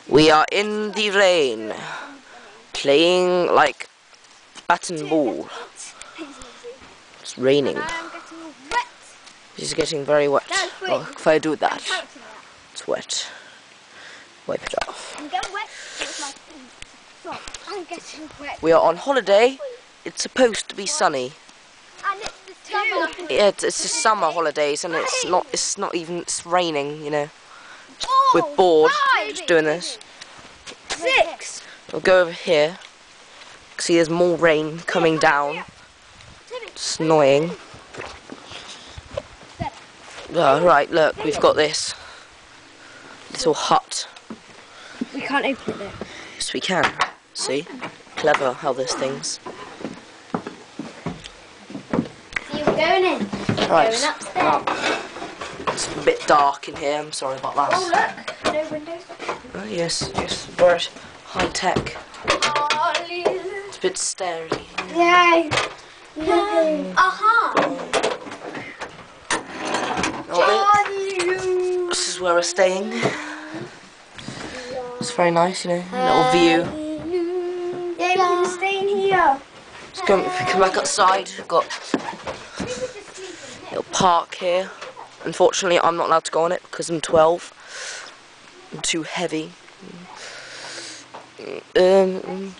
We are in the rain, playing like bat and ball. It's raining. It's getting very wet. Oh, if I do that, it's wet. Wipe it off. We are on holiday. It's supposed to be sunny. Yeah, it's the summer holidays, and it's not even. It's raining, you know. We're bored just doing this. 6. We'll go over here. See, there's more rain coming down. It's annoying. Oh, right, look, we've got this little hut. We can't open it though. Yes, we can. See? Clever how this thing's. See, we're going in. Right. Going upstairs. It's a bit dark in here, I'm sorry about that. Oh, look. No windows. Oh, yes, very high tech. It's a bit starey. Yay. This is where we're staying. It's very nice, you know, little view. Yeah, we can stay in here. If we come back outside, we've got a little park here. Unfortunately, I'm not allowed to go on it because I'm 12. I'm too heavy.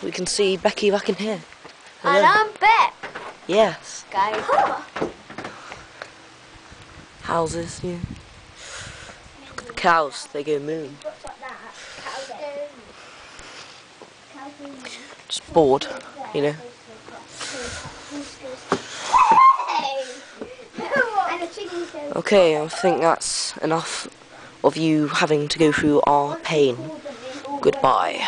We can see Becky back in here. Hello. And I'm Beck. Yes. Guys. Houses, yeah. Look at the cows, they go moo. Just bored, you know. Okay, I think that's enough of you having to go through our pain. Goodbye.